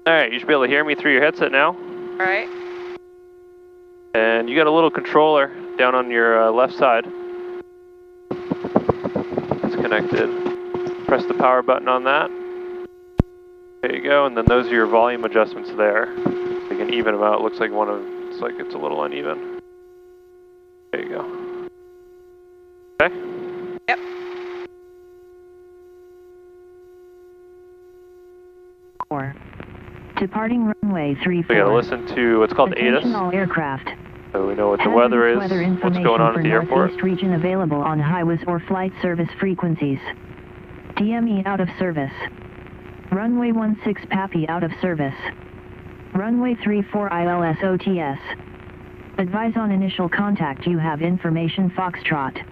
Alright, you should be able to hear me through your headset now. Alright. And you got a little controller down on your left side. It's connected. Press the power button on that. There you go, and then those are your volume adjustments there. You can even them out. It looks like it's like it's a little uneven. There you go. Okay? Yep. Departing runway 34. We gotta listen to what's called ATIS. All aircraft. So we know what the weather is, what's going on at the airport. Northeast region available on highways or flight service frequencies. DME out of service. Runway 16 PAPI out of service. Runway 34 ILS OTS. Advise on initial contact you have information Foxtrot.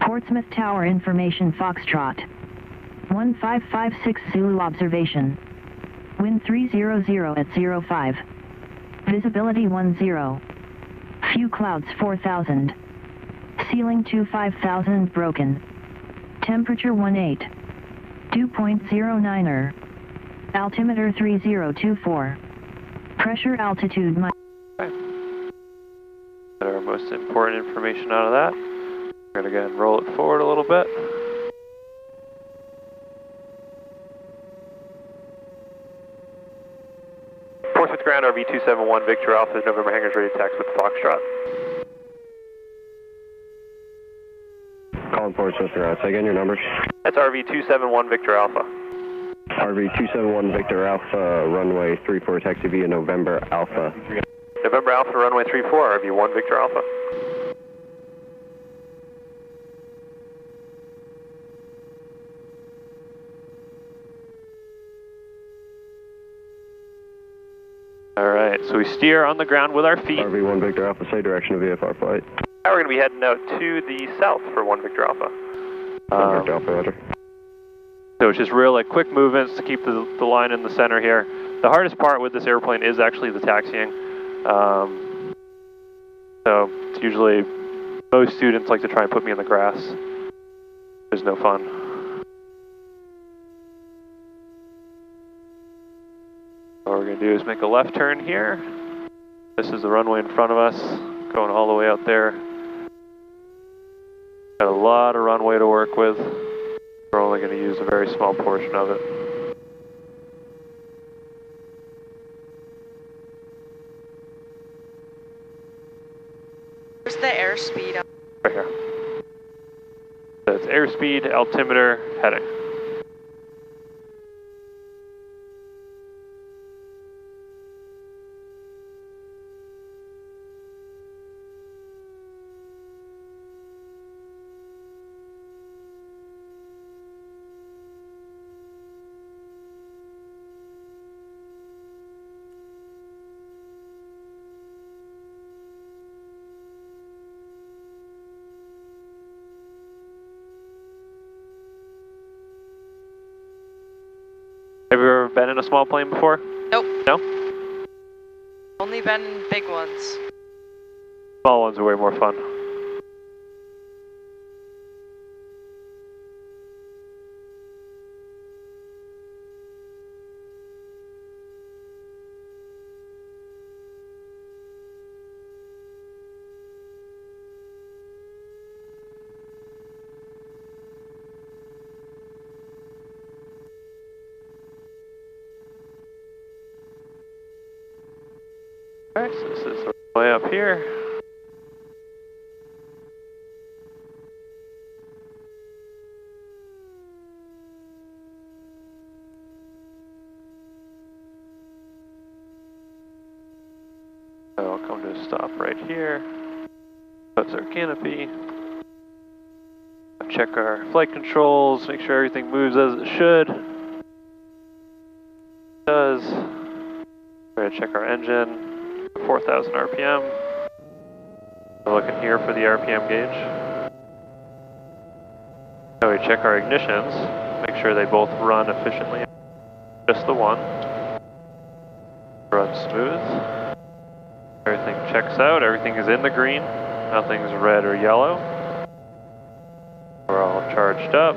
Portsmouth Tower information Foxtrot. 1556 Zulu observation. Wind 300 at 05. Visibility 10. Few clouds 4000. Ceiling 25,000 broken. Temperature 18. 2.09er. Altimeter 3024. Pressure altitude Okay. Get our most important information out of that. We're gonna go ahead and roll it forward a little bit. Portsmouth ground RV 271 Victor Alpha, November hangars ready to taxi with Foxtrot. Calling Portsmouth ground. Say again your numbers. That's RV 271 Victor Alpha. RV 271 Victor Alpha, runway 34 taxi via November Alpha. November Alpha, runway 34, RV 1 Victor Alpha. Alright, so we steer on the ground with our feet. RV 1 Victor Alpha, say direction of VFR flight. Now we're going to be heading out to the south for 1 Victor Alpha. 1 Victor Alpha, roger. So it's just real quick movements to keep the line in the center here. The hardest part with this airplane is actually the taxiing. So it's usually, most students like to try and put me in the grass. There's no fun. What we're going to do is make a left turn here. This is the runway in front of us, going all the way out there. Got a lot of runway to work with. We're only going to use a very small portion of it. Where's the airspeed? Right here. So it's airspeed, altimeter, heading. Have you ever been in a small plane before? Nope. No? Only been in big ones. Small ones are way more fun. Alright, so this is the way up here. So I'll come to a stop right here. That's our canopy. Check our flight controls, make sure everything moves as it should. It does. We're gonna check our engine. 4,000 RPM. We're looking here for the RPM gauge. Now we check our ignitions, make sure they both run efficiently. Just the one. Run smooth. Everything checks out, everything is in the green, nothing's red or yellow. We're all charged up.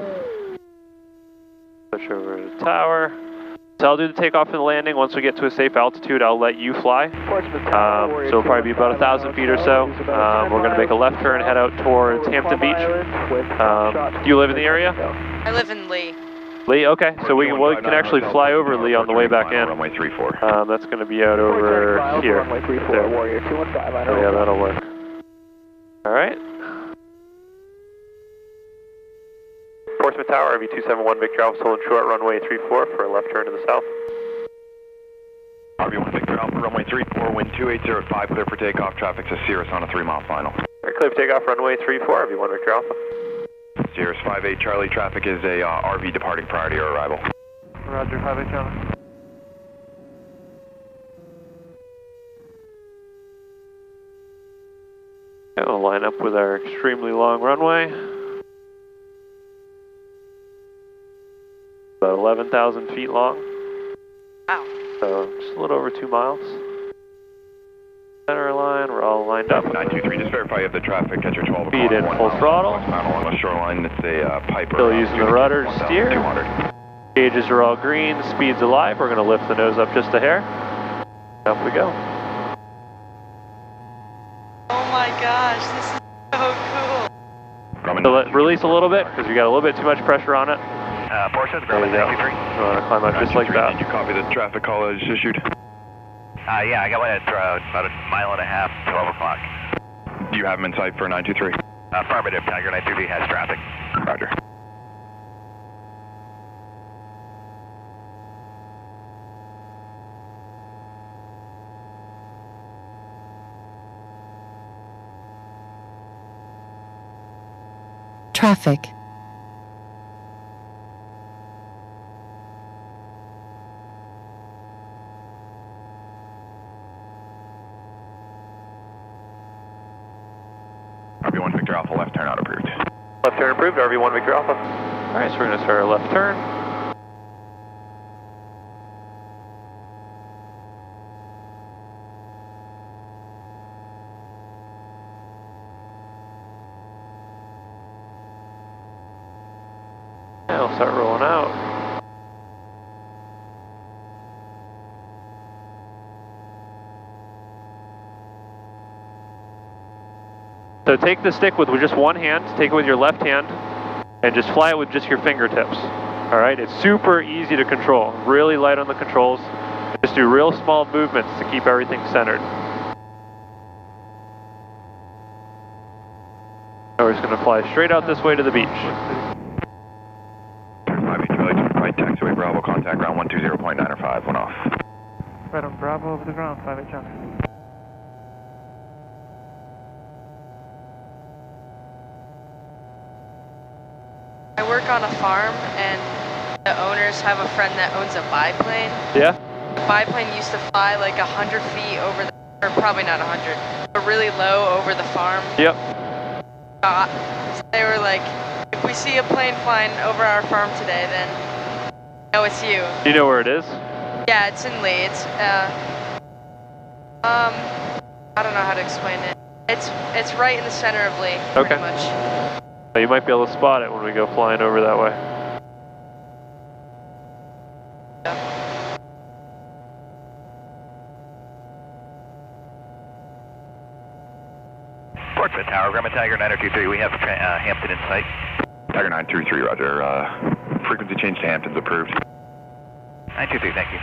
Switch over to the tower. So I'll do the takeoff and the landing. Once we get to a safe altitude, I'll let you fly. So it'll probably be about 1,000 feet or so. We're going to make a left turn, head out towards Hampton Beach. Do you live in the area? I live in Lee. Lee, okay. So we can actually fly over Lee on the way back in. Runway 34. That's going to be out over here. There. Oh yeah, that'll work. All right. Portsmouth Tower, RV271 Victor Alpha, holding short, runway 34 for a left turn to the south. RV1 Victor Alpha, runway 34, wind 2805, clear for takeoff, traffic to Cirrus on a 3-mile final. All right, clear for takeoff, runway 34, RV1 Victor Alpha. Cirrus 58 Charlie, traffic is a RV departing prior to your arrival. Roger, 58 Charlie. Okay, we'll line up with our extremely long runway. About 11,000 feet long. Wow. So just a little over 2 miles. Center line, we're all lined up. 923, just verify you have the traffic at your 12 o'clock. Speed in full throttle. On the shoreline, it's a Piper. Still using the rudder to steer. 200. Gauges are all green, speed's alive. We're going to lift the nose up just a hair. Up we go. Oh my gosh, this is so cool. So release a little bit because we got a little bit too much pressure on it. Portia, Grumman 923. You want to climb up just like that. Did you copy the traffic call as issued? Yeah, I got one at about a mile and a half, 12 o'clock. Do you have them in sight for 923? Affirmative, Tiger 923 has traffic. Roger. Traffic. RV1 Victor Alpha, left turn not approved. Left turn approved, RV1 Victor Alpha. All right, so we're going to start our left turn. And we'll start rolling out. So take the stick with just one hand, take it with your left hand, and just fly it with just your fingertips. All right, it's super easy to control. Really light on the controls. Just do real small movements to keep everything centered. Now we're just going to fly straight out this way to the beach. 5 Charlie, right taxiway Bravo, contact ground 120.905, one off. Right on Bravo over the ground, 5 Charlie. I work on a farm and the owners have a friend that owns a biplane. Yeah? The biplane used to fly like 100 feet over the, or probably not 100, but really low over the farm. Yep. So they were like, if we see a plane flying over our farm today, then know it's you. Do you know where it is? Yeah, it's in Lee. It's I don't know how to explain it. It's right in the center of Lee, Okay. pretty much. You might be able to spot it when we go flying over that way. Portsmouth Tower, Grumman Tiger 923, we have Hampton in sight. Tiger 923, roger. Frequency change to Hampton's approved. 923, thank you.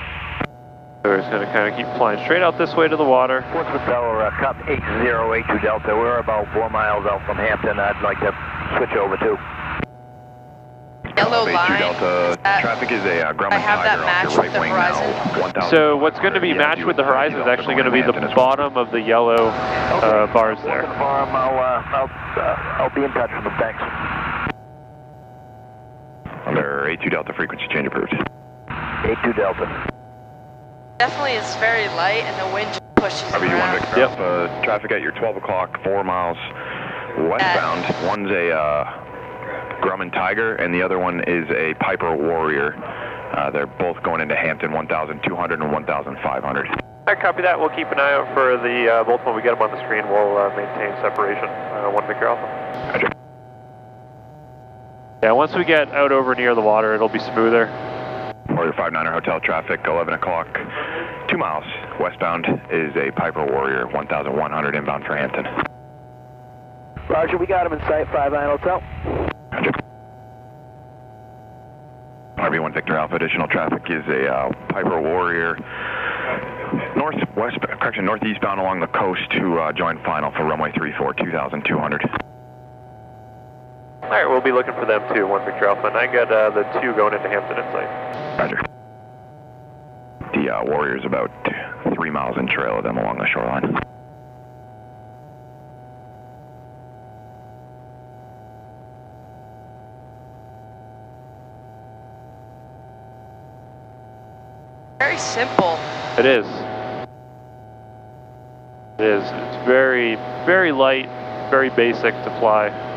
So we're just going to kind of keep flying straight out this way to the water. Portsmouth Tower, Cup 8082 Delta, we're about 4 miles out from Hampton. I'd like to switch over to. Yellow 82 line. Delta, traffic is a Grumman I have that Tiger off match your with right the wing horizon. now. 1,000. So what's going to be matched with the horizon is actually going to be the bottom of the yellow bars there. Farm, I'll be in touch with them, thanks. Under 82 Delta, frequency change approved. 82 Delta. Definitely it's very light and the wind just pushes RV1 around. Victor Alpha, traffic at your 12 o'clock, 4 miles westbound. One's a Grumman Tiger and the other one is a Piper Warrior. They're both going into Hampton, 1,200 and 1,500. I copy that. We'll keep an eye out for the both when we get them on the screen. We'll maintain separation. 1 Victor Alpha. Roger. Yeah, once we get out over near the water, it'll be smoother. Warrior 59er Hotel traffic, 11 o'clock, 2 miles westbound is a Piper Warrior 1100 inbound for Hampton. Roger, we got him in sight, 59 Hotel. Roger. RV1 Victor Alpha, additional traffic is a Piper Warrior northeastbound along the coast to join final for runway 34, 2200. All right, we'll be looking for them too, 1 Victor Alpha, and I got the 2 going into Hampton in sight. Roger. The Warrior's about 3 miles in trail of them along the shoreline. Very simple. It is. It is. It's very, very light, very basic to fly.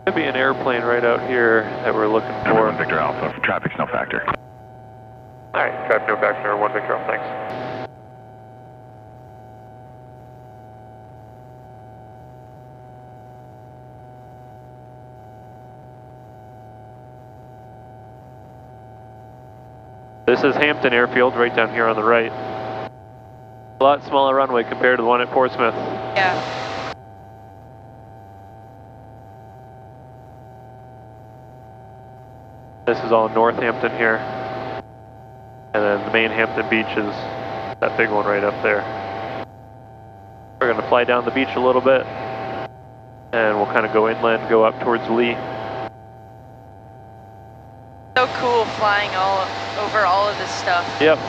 Could be an airplane right out here that we're looking for. 1 Victor Alpha, traffic's no factor. Alright, traffic no factor, 1 Victor Alpha, thanks. This is Hampton Airfield, right down here on the right. A lot smaller runway compared to the one at Portsmouth. Yeah. This is all Northampton here. And then the main Hampton Beach is that big one right up there. We're going to fly down the beach a little bit. And we'll kind of go inland, go up towards Lee. So cool flying over all of this stuff. Yep.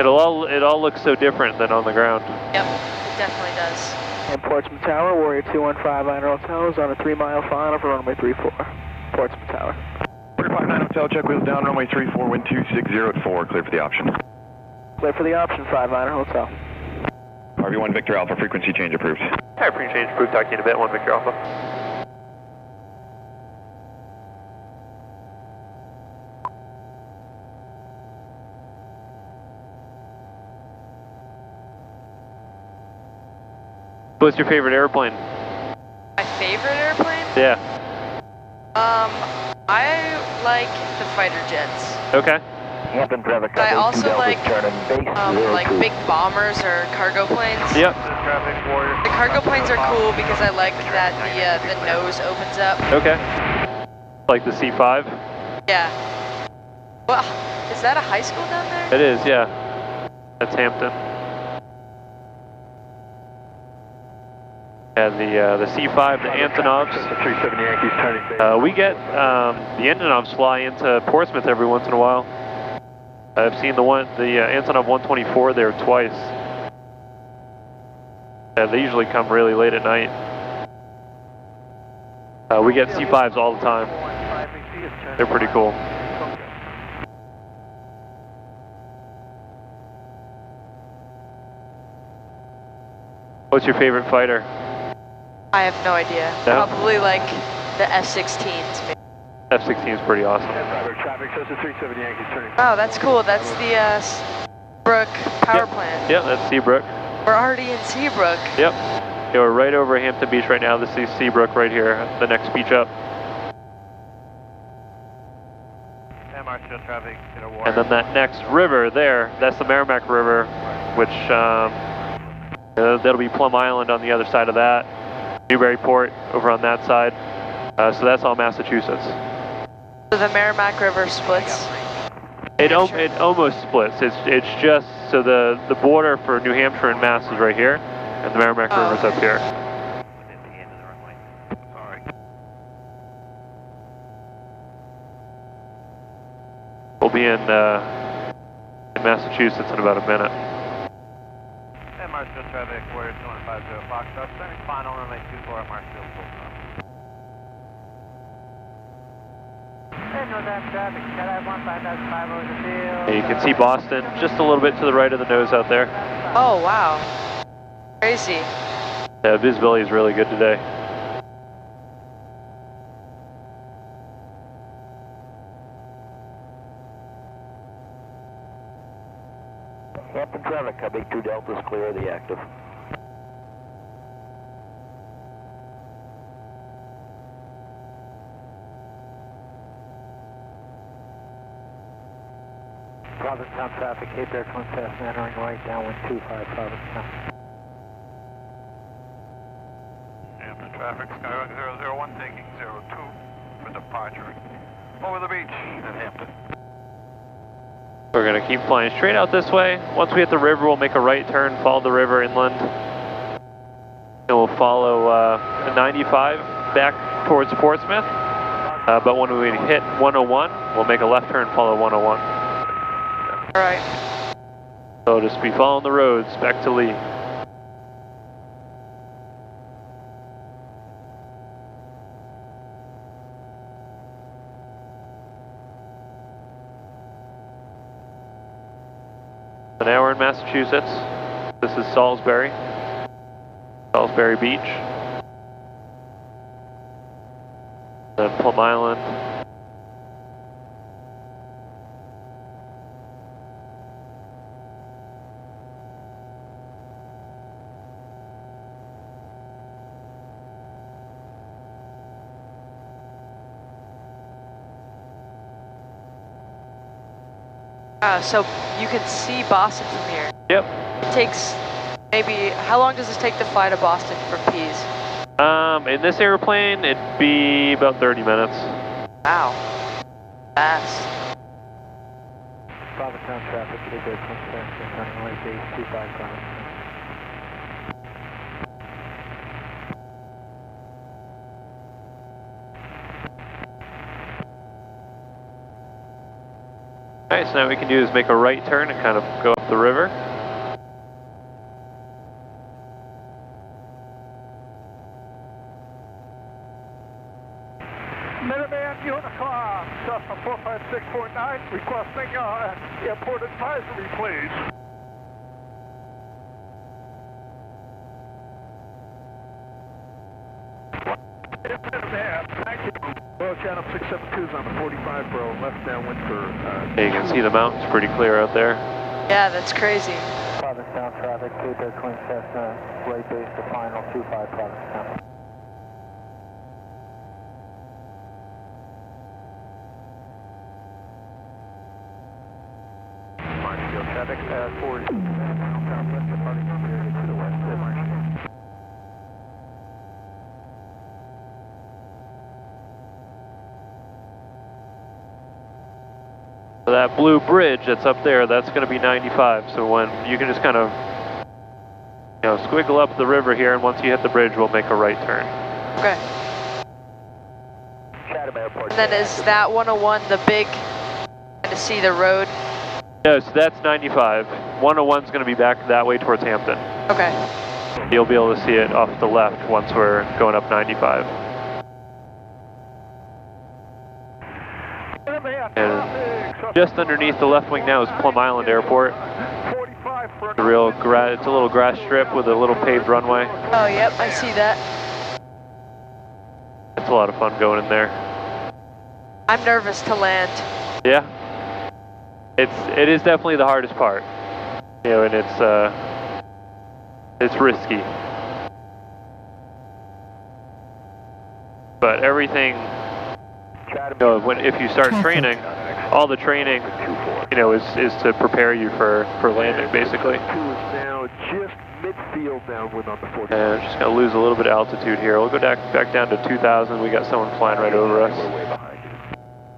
It all looks so different than on the ground. Yep, it definitely does. And Portsmouth Tower, Warrior 215 Hotel is on a 3-mile final for runway 34. Portsmouth Tower. 359 Hotel, check wheels down, runway 34, wind 260 at 4, clear for the option. Clear for the option, 59 Hotel. RV1 Victor Alpha, frequency change approved. Alright, frequency change approved, talk to you in a bit, 1 Victor Alpha. What's your favorite airplane? My favorite airplane? Yeah. I like the fighter jets. Okay. Hampton traffic. I also like big bombers or cargo planes. Yep. The cargo planes are cool because I like that the nose opens up. Okay. Like the C5? Yeah. Well, is that a high school down there? It is, yeah. That's Hampton. Yeah, the C5, the Antonovs. 37 Yankees turning. We get the Antonovs fly into Portsmouth every once in a while. I've seen the Antonov 124 there twice. They usually come really late at night. We get C5s all the time. They're pretty cool. What's your favorite fighter? I have no idea. No? Probably like the F-16s. Maybe. F-16 is pretty awesome. Traffic, so it's a 37 Yankees turning. Oh, that's cool. That's the Seabrook power plant. Yep, that's Seabrook. We're already in Seabrook. Yep. Yeah, we're right over Hampton Beach right now. This is Seabrook right here, the next beach up. And then that next river there, that's the Merrimack River, which that'll be Plum Island on the other side of that. Newburyport over on that side. So that's all Massachusetts. So the Merrimack River splits? It almost splits. It's just, so the border for New Hampshire and Mass is right here, and the Merrimack River's up here. We'll be in Massachusetts in about a minute. Marshfield traffic, Warrior 2150 Foxtrot, sending final runway 24 at Marshfield full stop. And no that traffic, Skydive 15,500 over the field. You can see Boston just a little bit to the right of the nose out there. Oh, wow. Crazy. Yeah, visibility is really good today. Hampton traffic, Big 2 Delta's clear of the active. Provincetown traffic, Cape Air Twin Fast, entering right, downwind 25, Provincetown. Hampton traffic, Skyway 001 taking 02 for departure. Over the beach at Hampton. We're going to keep flying straight out this way. Once we hit the river, we'll make a right turn, follow the river inland. And we'll follow the 95 back towards Portsmouth. But when we hit 101, we'll make a left turn, follow 101. All right. So just be following the roads back to Lee. So now we're in Massachusetts. This is Salisbury Beach. Then Plum Island. So you can see Boston from here. Yep. It takes maybe, how long does this take to fly to Boston from Pease? In this airplane, it'd be about 30 minutes. Wow. Fast. Provincetown traffic, Cape Air Twin Fast, entering right, base 25 Provincetown. Alright, so now what we can do is make a right turn and kind of go up the river. Minuteman Unicom, Cessna 45649, requesting airport advisory, please. Minuteman, thank you. Well, Chatham 672 is on the 45, bro, left downwind for... Yeah, you can see the mountains pretty clear out there. Yeah, that's crazy. Provincetown traffic, Cape Air Twin Cessna, right base to final 25 Provincetown. Marshfield traffic, 40. Southwest departing from here to the west of Marshfield. So that blue bridge that's up there, that's going to be 95. So when you can just kind of, you know, squiggle up the river here, and once you hit the bridge, we'll make a right turn. Okay. Chatham Airport. And then is that 101 the big, to see the road? No, so that's 95. 101's going to be back that way towards Hampton. Okay. You'll be able to see it off the left once we're going up 95. And just underneath the left wing now is Plum Island Airport. It's a little grass strip with a little paved runway. Oh, yep, I see that. It's a lot of fun going in there. I'm nervous to land. Yeah. It is definitely the hardest part. You know, and it's risky. But everything, you know, if you start training, all the training, you know, is to prepare you for landing, basically. Now just midfield downwind on the 40. And just gonna lose a little bit of altitude here. We'll go back down to 2,000. We got someone flying right over us.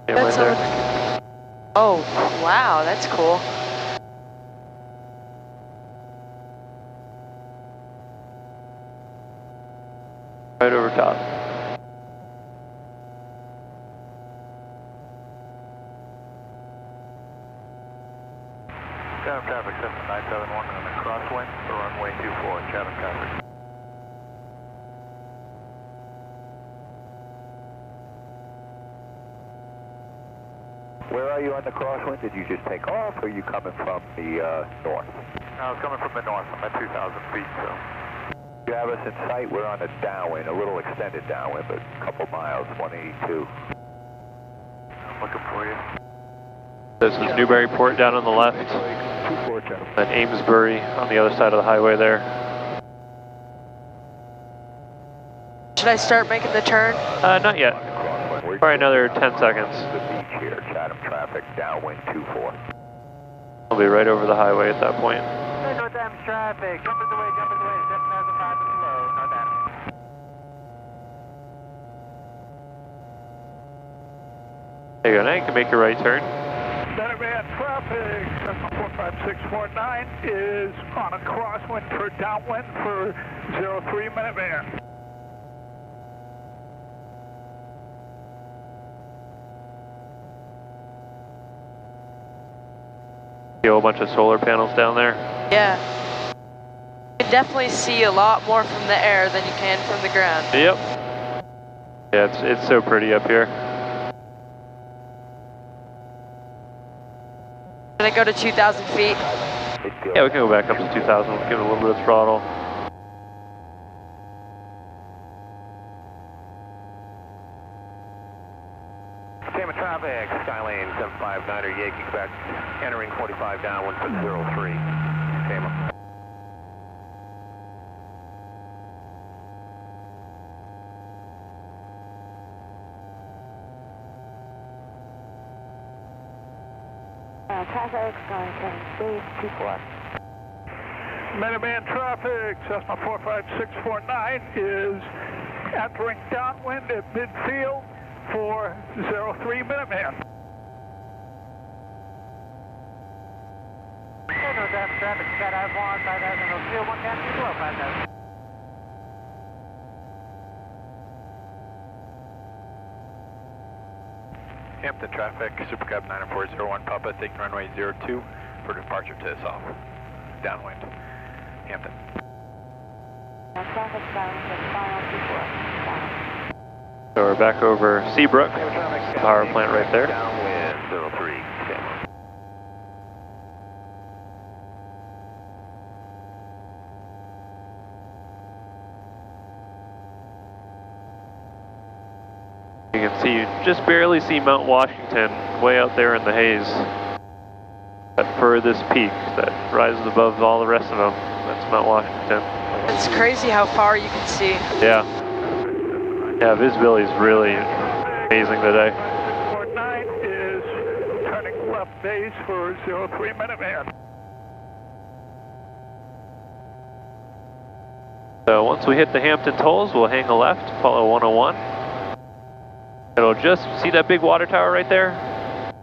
Yeah, right there. Oh, wow, that's cool. Right over top. Chatham traffic, 7971 on the crosswind for runway 24, Chatham traffic. Where are you on the crosswind? Did you just take off, or are you coming from the north? I was coming from the north. I'm at 2,000 feet, so. You have us in sight. We're on a downwind, a little extended downwind, but a couple miles, 182. I'm looking for you. This is Newburyport down on the left, 24, Chatham. and Amesbury on the other side of the highway there. Should I start making the turn? Not yet. Probably another 10 seconds. The beach here, Chatham traffic, downwind 24. I'll be right over the highway at that point. North Adams traffic, jump away, 7,005 is low, North Adams. There you go, now you can make your right turn. Minuteman traffic, Cessna 45649 is on a crosswind for downwind for 03 Minuteman. See a whole bunch of solar panels down there. Yeah. You can definitely see a lot more from the air than you can from the ground. Yep. Yeah, it's so pretty up here. Can I go to 2,000 feet? Yeah, we can go back up to 2,000. We'll give it a little bit of throttle. Tama traffic, Skylane 759er, Yankee, Quebec, entering 45 downwind for 03. Tama. Traffic going to speed 24. Minuteman traffic, Cessna 45649 is entering downwind at midfield for 03 Minuteman. North Adams traffic, Skydive 1, 5000, 1 10, 12, 5000. Hampton traffic, Supercab 9401 Papa, taking runway 02 for departure to south, downwind, Hampton. Traffic Skylane, final 24. So we're back over Seabrook, power plant right there. Downwind 03. Tama. You can see, you just barely see Mount Washington way out there in the haze. That furthest peak that rises above all the rest of them, that's Mount Washington. It's crazy how far you can see. Yeah. Yeah, visibility is really amazing today. 649 is turning left base for 03 Minuteman. So once we hit the Hampton tolls, we'll hang a left, follow 101. It'll just, see that big water tower right there?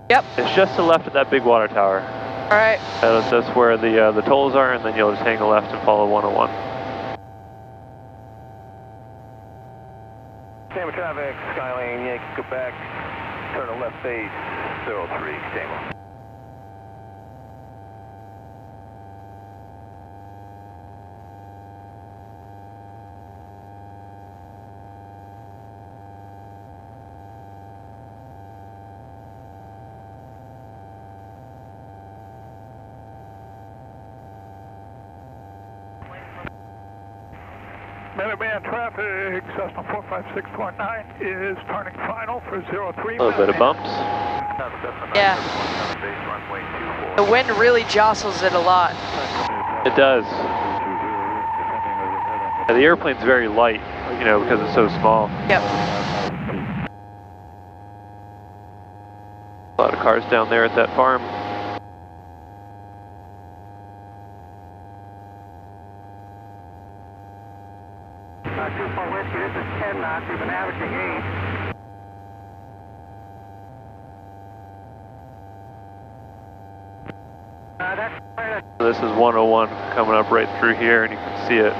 Yep. It's just to the left of that big water tower. All right. That's where the tolls are, and then you'll just hang a left and follow 101. Tama traffic, Skylane, Yankee, Quebec, turn to left base 03, Tama. Minuteman traffic, Cessna 45649 is turning final for 03 A little bit of bumps. Yeah. The wind really jostles it a lot. It does. Yeah, the airplane's very light, you know, because it's so small. Yep. A lot of cars down there at that farm. Not too far whiskey, this is 10 knots, we've been averaging 8. That's right. This is 101 coming up right through here, and you can see it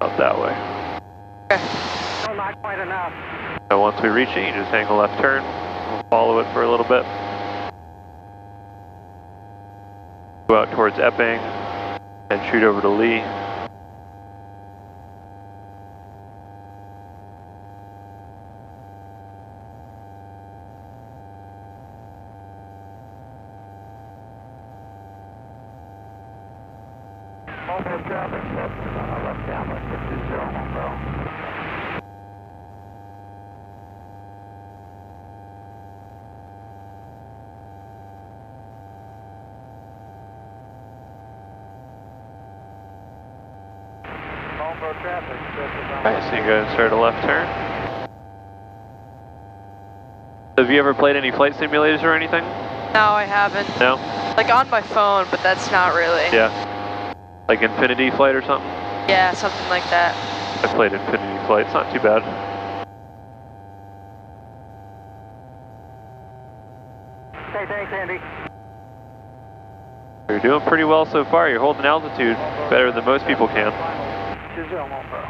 out that way. Okay. No, not quite enough. So once we reach it, you just hang a left turn. We'll follow it for a little bit. Go out towards Epping. and shoot over to Lee. Mobile traffic, left downwind, 50 Monroe. Traffic. Alright, so you go and start a left turn. Have you ever played any flight simulators or anything? No, I haven't. No? Like on my phone, but that's not really. Yeah. Like Infinity Flight or something? Yeah, something like that. I played Infinity Flight, it's not too bad. Hey, thanks, Andy. You're doing pretty well so far, you're holding altitude better than most people can. 20 Monroe.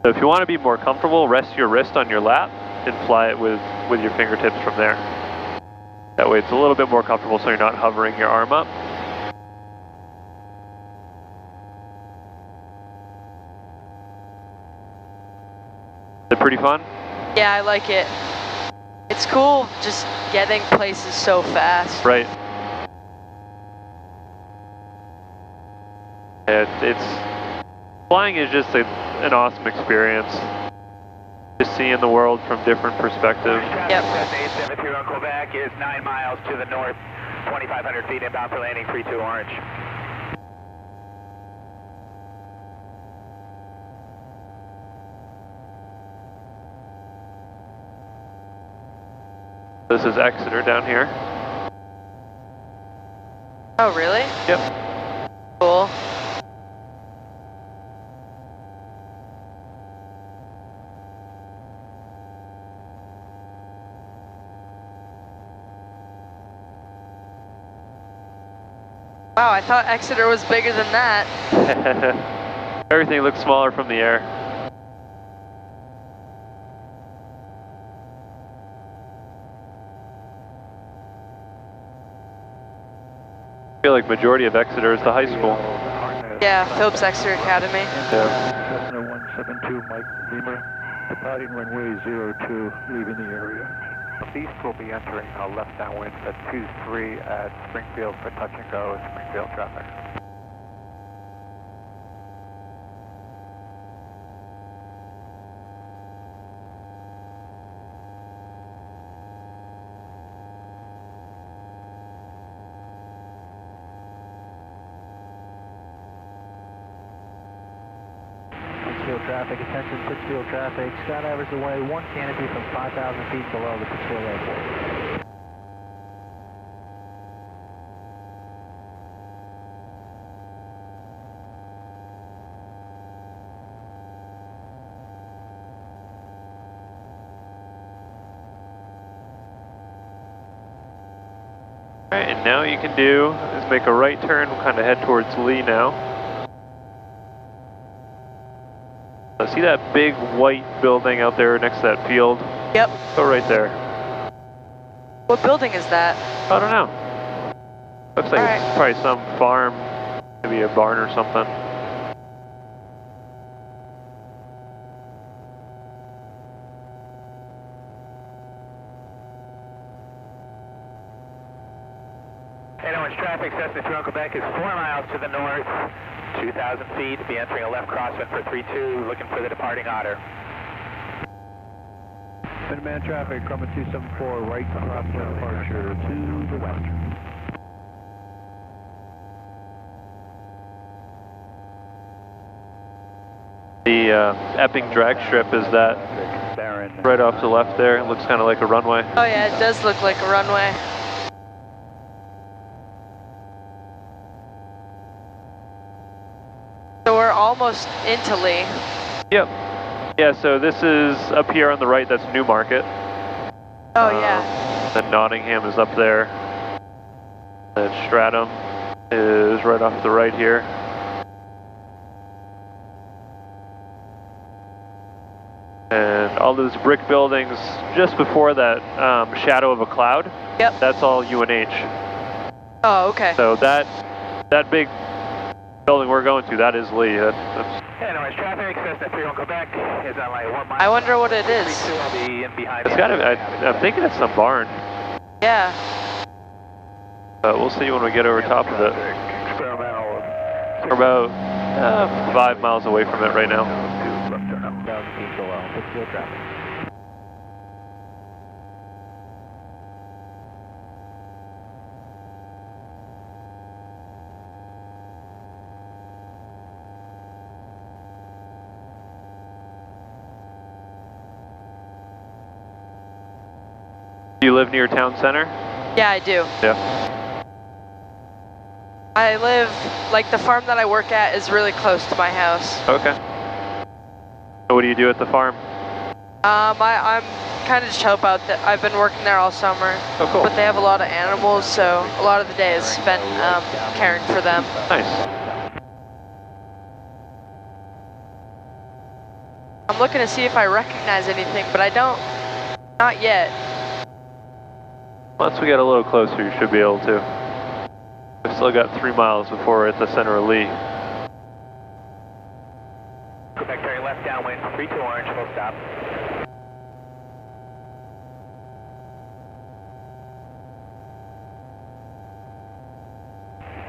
So if you want to be more comfortable, rest your wrist on your lap and fly it with your fingertips from there. That way it's a little bit more comfortable so you're not hovering your arm up. Is it pretty fun? Yeah, I like it. It's cool just getting places so fast. Right. It's flying is just an awesome experience. Just seeing the world from different perspectives. Yep. 873 on Quebec is 9 miles to the north, 2,500 feet inbound for landing, 32 orange. This is Exeter down here. Oh, really? Yep. Cool. Wow, I thought Exeter was bigger than that. Everything looks smaller from the air. I feel like majority of Exeter is the high school. Yeah, Phillips Exeter Academy. Yeah. Cessna 172, Mike Lima, departing runway 02, leaving the area. East will be entering left downwind at 23 at Springfield for touch and go, Springfield traffic. Pittsfield traffic, attention Pittsfield traffic, skydiver's away, one canopy from 5,000 feet below the Pittsfield airport. Alright, and now you can do is make a right turn, we'll kind of head towards Lee now. See that big white building out there next to that field? Yep. Go right there. What building is that? I don't know. Looks like it's probably some farm, maybe a barn or something. Orange traffic, Cessna 2 on Quebec is 4 miles to the north, 2,000 feet, be entering a left crosswind for 32, looking for the departing otter. Minuteman traffic, Grumman 274, right crosswind departure to the west. The Epping drag strip is that right off to the left there. It looks kind of like a runway. Oh yeah, it does look like a runway. So we're all almost into Lee. Yep. Yeah, so this is up here on the right, that's Newmarket. Oh, yeah. Then Nottingham is up there. Then Stratham is right off the right here. And all those brick buildings just before that shadow of a cloud, yep, that's all UNH. Oh, okay. So that big building we're going to, that is Lee. That's Anyways, traffic, Cessna 31 Quebec is on like 1 mile. I wonder what it is. I'll be in behind. it's gotta, I'm thinking it's some barn. Yeah. We'll see when we get over top of it. We're about 5 miles away from it right now. 1,000 feet below, fixed field traffic. Do you live near town center? Yeah, I do. Yeah. I live, like the farm that I work at is really close to my house. Okay. So what do you do at the farm? I'm kind of just help out. I've been working there all summer. Oh, cool. But they have a lot of animals, so a lot of the day is spent caring for them. Nice. I'm looking to see if I recognize anything, but I don't. Not yet. Once we get a little closer, you should be able to. We've still got 3 miles before we're at the center of Lee. Quebec Ferry left downwind, 32 orange, full stop.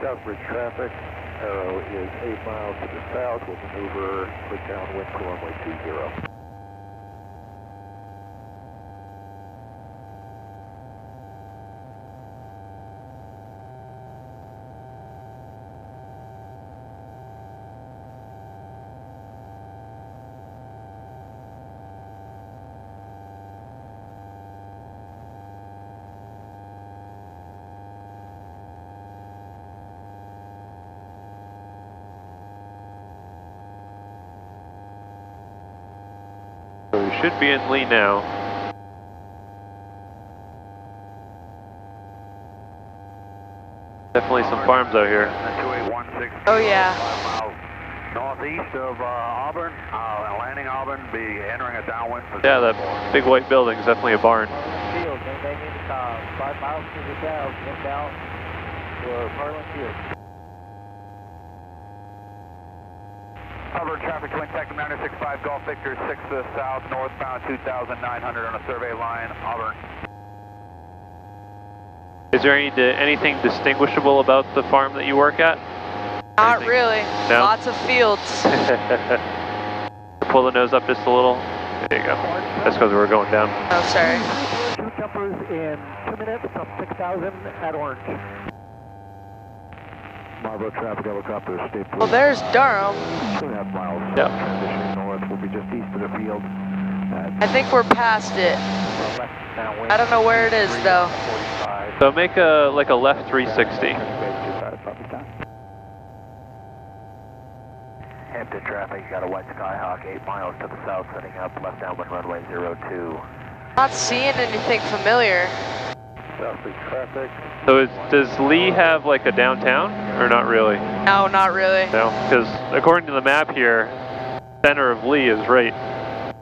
Southbridge traffic is 8 miles to the south. We'll maneuver quick downwind to runway 20. So we should be in Lee now. Definitely some farms out here. 2816. Oh, yeah. 5 miles northeast of Auburn, landing Auburn, be entering a downwind position. Yeah, that big white building is definitely a barn. Field, maintaining 5 miles to the south, inbound for Parliament Field. Auburn traffic, twin Tectum 965 Golf Victor 6 to the south, northbound 2,900 on a survey line, Auburn. Is there anything distinguishable about the farm that you work at? Not really. No? Lots of fields. Pull the nose up just a little. There you go. That's because we're going down. Oh, sorry. Two jumpers in 2 minutes from 6,000 at Orange. Marlboro traffic helicopter, stay Well, there's Durham. 2.5 miles. Yep. Transitioning north. We'll be just east of the field. I think we're past it. I don't know where it is, though. 45. So make like a left 360. Hampton traffic, you got a white Skyhawk 8 miles to the south, setting up left downwind runway 02. Not seeing anything familiar. Southbridge traffic. So does Lee have like a downtown or not really? No, not really. No, because according to the map here, center of Lee is right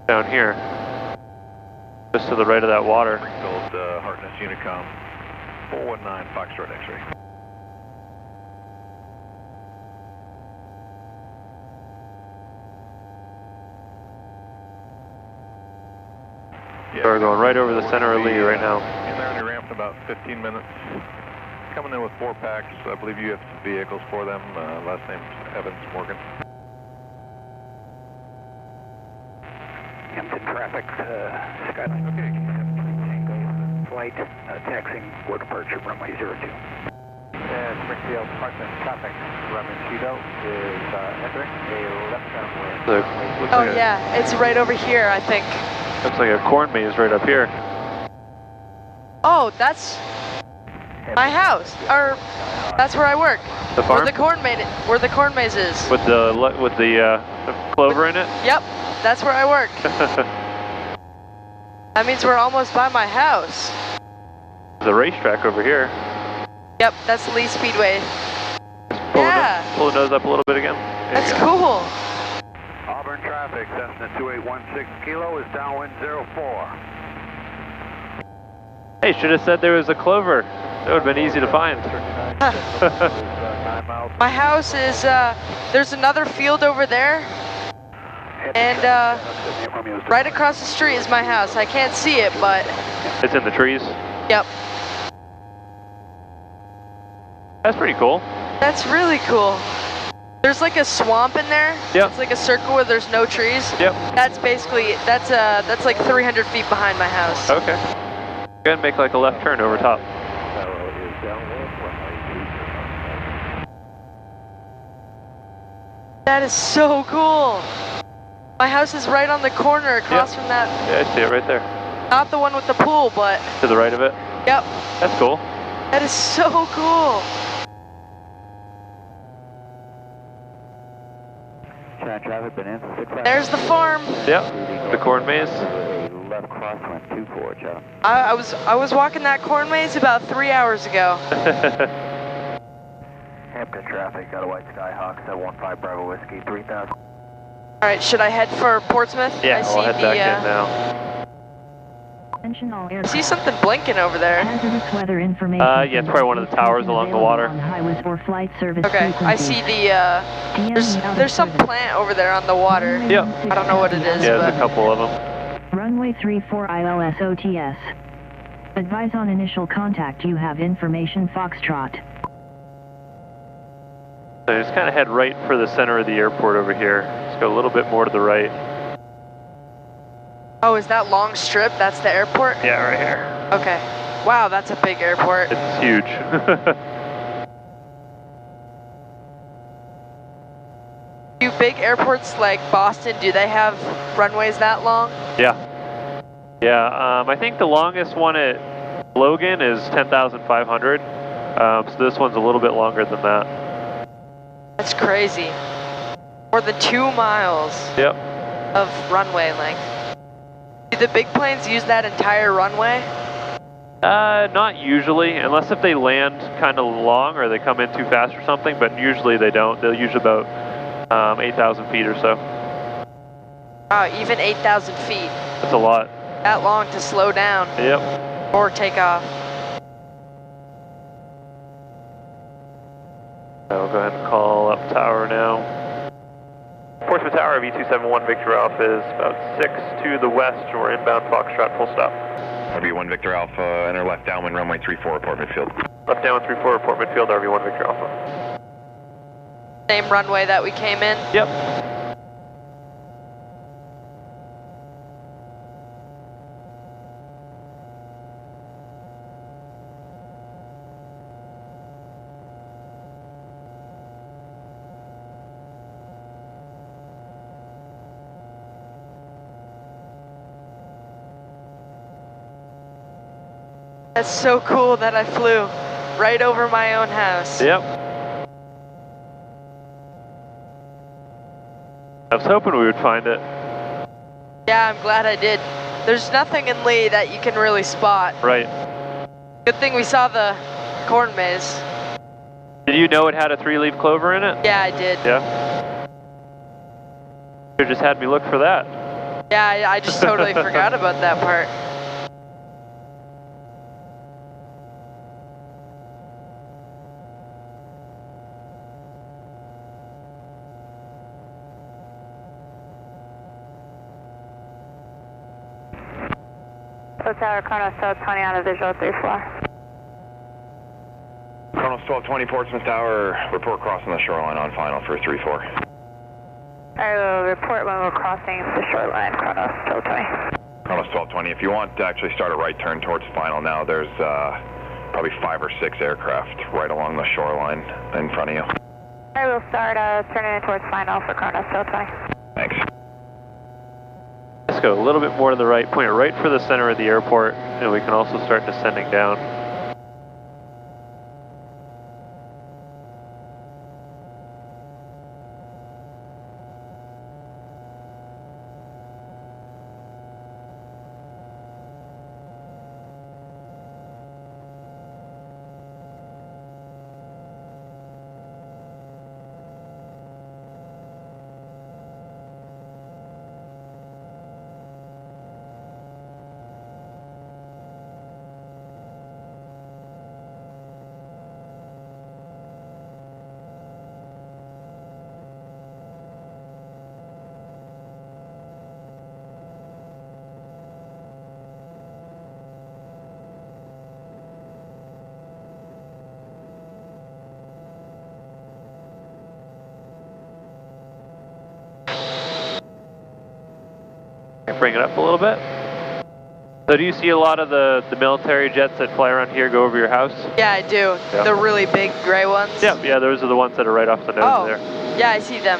down here, just to the right of that water. Springfield, Hartness Unicom, 419 Foxtrot X-ray. So we're going right over the center of Lee right now. In there on your ramp in about 15 minutes. Coming in with 4 packs. I believe you have some vehicles for them. Last name's Evans Morgan. Hampton traffic, Skyline. Okay. Flight, taxiing for departure, runway 02. And Springfield Parkland traffic, Ramonchito is entering a left downwind. So, looks Oh, like yeah. It's right over here, I think. looks like a corn maze right up here. Oh, that's... My house, or that's where I work. The farm? Where the corn maze is. With the clover in it? Yep, that's where I work. That means we're almost by my house. There's a racetrack over here. Yep, that's Lee Speedway. Pull the nose up a little bit again. That's cool. Auburn traffic, Cessna 2816 Kilo is downwind 04. Hey, should have said there was a clover. That would have been easy to find. My house is, there's another field over there. And right across the street is my house. I can't see it, but... It's in the trees? Yep. That's pretty cool. That's really cool. There's like a swamp in there. Yep. It's like a circle where there's no trees. Yep. That's basically, that's like 300 feet behind my house. Okay. Go ahead and make like a left turn over top. That is so cool. My house is right on the corner across from that. Yeah, I see it right there. Not the one with the pool, but... To the right of it? Yep. That's cool. That is so cool. Traffic been in for 6 hours. There's the farm. Yep. The corn maze. Left crosswind 24, John. I was walking that corn maze about 3 hours ago. Hampton traffic, got a white Skyhawk, 715 Bravo Whiskey, 3000. All right, should I head for Portsmouth? Yeah, I see I'll head back in now. I see something blinking over there. Hazardous weather information. Yeah, it's probably one of the towers along the water. On highways or flight service Okay, I see the, there's some plant over there on the water. Yep. I don't know what it is, Yeah, but... there's a couple of them. Runway 34 ILS OTS. Advise on initial contact. You have information Foxtrot. So just kind of head right for the center of the airport over here. Just go a little bit more to the right. Oh, is that long strip? That's the airport? Yeah, right here. Okay. Wow, that's a big airport. It's huge. Do big airports like Boston, do they have runways that long? Yeah. Yeah, I think the longest one at Logan is 10,500. So this one's a little bit longer than that. That's crazy. More than 2 miles Yep. of runway length. Do the big planes use that entire runway? Not usually, unless if they land kind of long or they come in too fast or something, but usually they don't. They'll use about 8,000 feet or so. Wow, even 8,000 feet. That's a lot. That long to slow down. Yep. Or take off. I'll go ahead and call up tower now. Portsmouth Tower, V271 Victor Alpha is about 6 to the west, and we're inbound Foxtrot, full stop. RV1 Victor Alpha, enter left downwind runway 34, report midfield. Left downwind 34, report midfield, RV1 Victor Alpha. Same runway that we came in? Yep. That's so cool that I flew right over my own house. Yep. I was hoping we would find it. Yeah, I'm glad I did. There's nothing in Lee that you can really spot. Right. Good thing we saw the corn maze. Did you know it had a 3-leaf clover in it? Yeah, I did. Yeah. You just had me look for that. Yeah, I just totally forgot about that part. Tower, Kronos 1220 on a visual 3-4. Kronos 1220, Portsmouth Tower, report crossing the shoreline on final for 3-4. I will report when we're crossing the shoreline, Kronos 1220. Kronos 1220, if you want to actually start a right turn towards final now, there's probably 5 or 6 aircraft right along the shoreline in front of you. I will start turning in towards final for Kronos 1220. Thanks. Let's go a little bit more to the right, point it right for the center of the airport, and we can also start descending down. Bring it up a little bit. So do you see a lot of the military jets that fly around here go over your house? Yeah, I do. Yeah. The really big gray ones. Yeah, those are the ones that are right off the nose there. Yeah, I see them.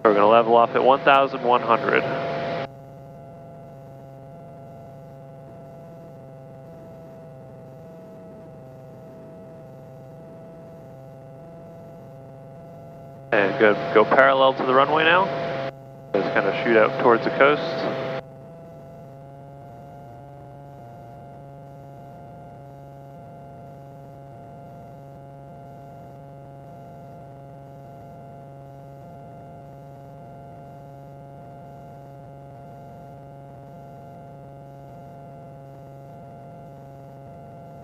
We're going to level off at 1,100. And good. Go parallel to the runway now. Just kind of shoot out towards the coast.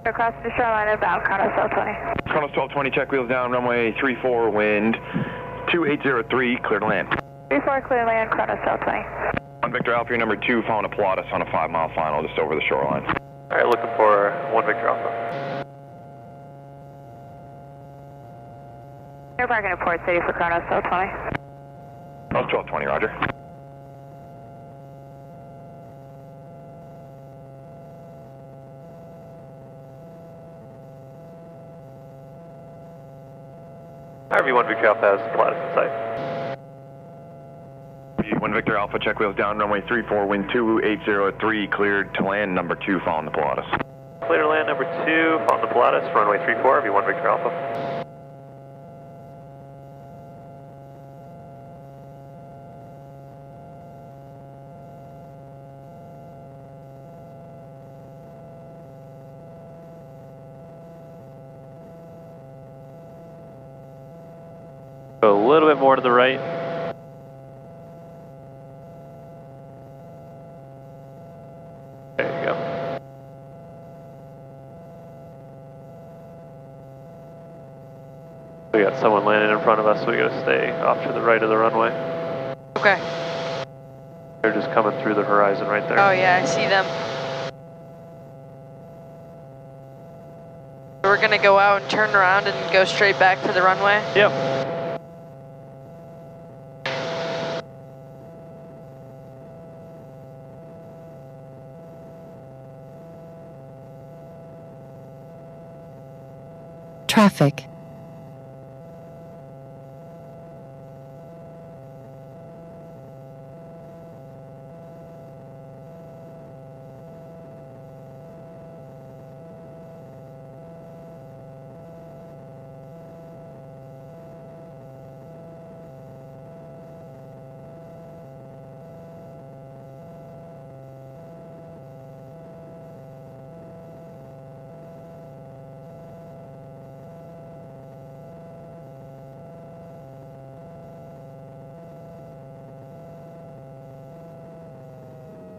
Across the shoreline of bound, Kronos 1220. Kronos 1220, check wheels down, runway 34, wind 2803, clear to land. 34, clear land, Kronos 1220. 1 Victor Alpha, your number 2, following a Pilatus on a 5-mile final just over the shoreline. All right, looking for 1 Victor Alpha. You're parking at Port City for Kronos 1220. Kronos 1220, roger. RV1 Victor Alpha has the Pilatus in sight. 1 Victor Alpha, check wheels down, runway 34, wind 2803, cleared to land, number 2, following the Pilatus. Clear to land, number 2, following the Pilatus, runway 34, RV1 Victor Alpha. Go a little bit more to the right. There you go. We got someone landing in front of us, so we gotta stay off to the right of the runway. Okay. They're just coming through the horizon right there. Oh yeah, I see them. We're gonna go out and turn around and go straight back for the runway? Yep. Traffic.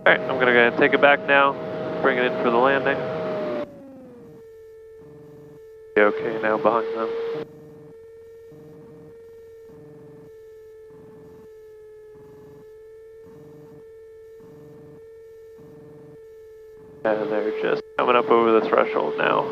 All right, I'm gonna go ahead and take it back now, bring it in for the landing. Okay, now behind them. And they're just coming up over the threshold now.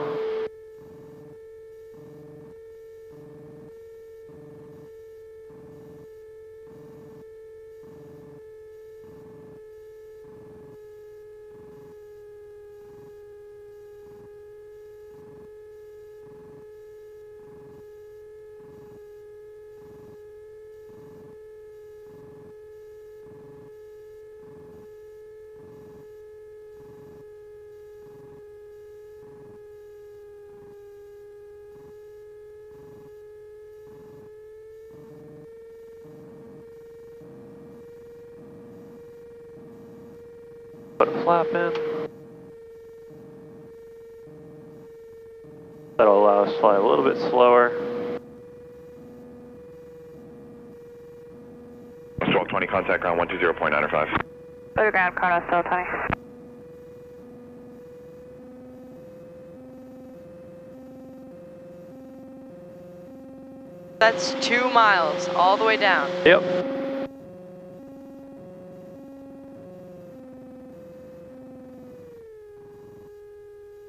Put a flap in. That'll allow us to fly a little bit slower. 1220, contact ground 120.905. Clear ground, Kronos 1220. That's 2 miles all the way down. Yep.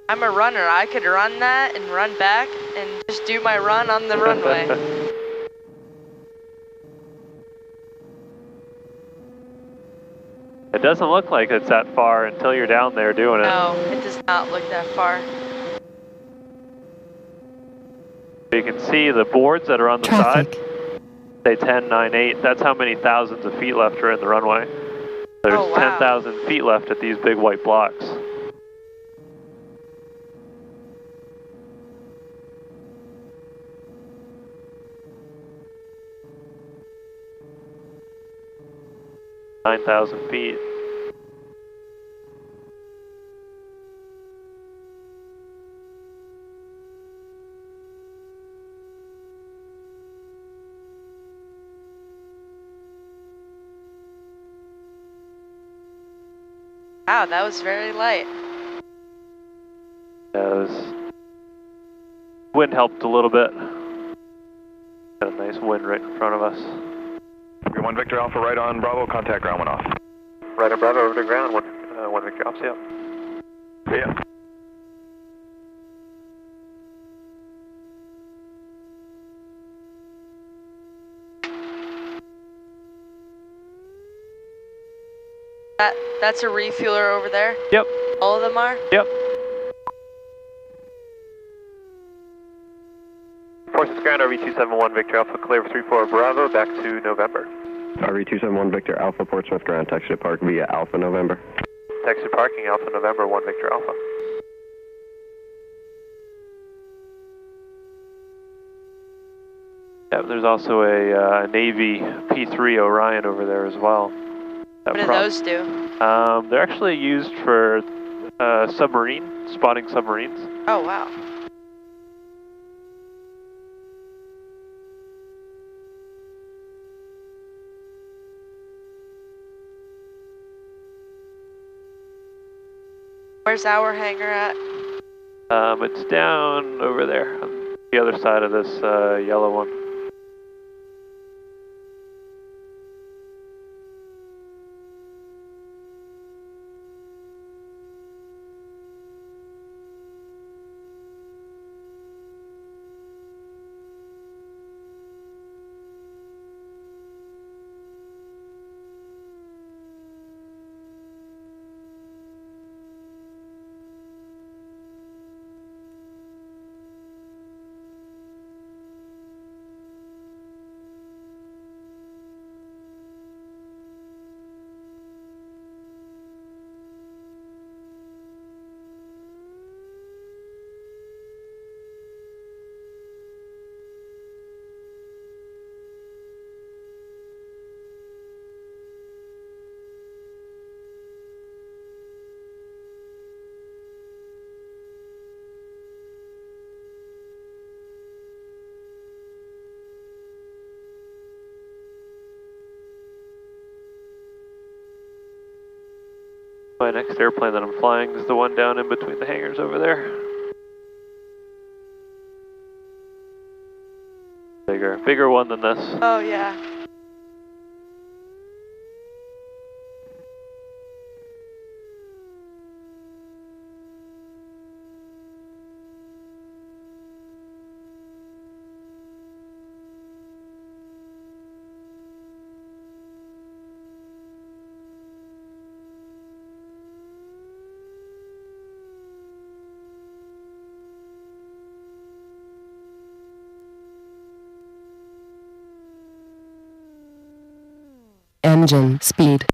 I'm a runner. I could run that and run back and just do my run on the runway. It doesn't look like it's that far until you're down there doing it. No, it does not look that far. You can see the boards that are on the side, say 10, 9, 8. That's how many thousands of feet left are in the runway. There's 10,000 feet left at these big white blocks. $9,000 feet. Wow, that was very light. Yeah, wind helped a little bit. Got a nice wind right in front of us. 1 Victor Alpha, right on Bravo, contact ground 1 off. Right on Bravo, over to ground, 1 Victor Alpha, yep. See ya. That's a refueler over there? Yep. All of them are? Yep. Forces ground, RV271 Victor Alpha, clear for 34 Bravo, back to November. RV271 Victor Alpha, Portsmouth ground, taxi to park via Alpha November. Taxi parking, Alpha November, 1 Victor Alpha. Yep, there's also a Navy P3 Orion over there as well. What do those do? They're actually used for spotting submarines. Oh, wow. Where's our hangar at? It's down over there on the other side of this yellow one. My next airplane that I'm flying is the one down in between the hangars over there. Bigger one than this. Oh, yeah. Engine speed.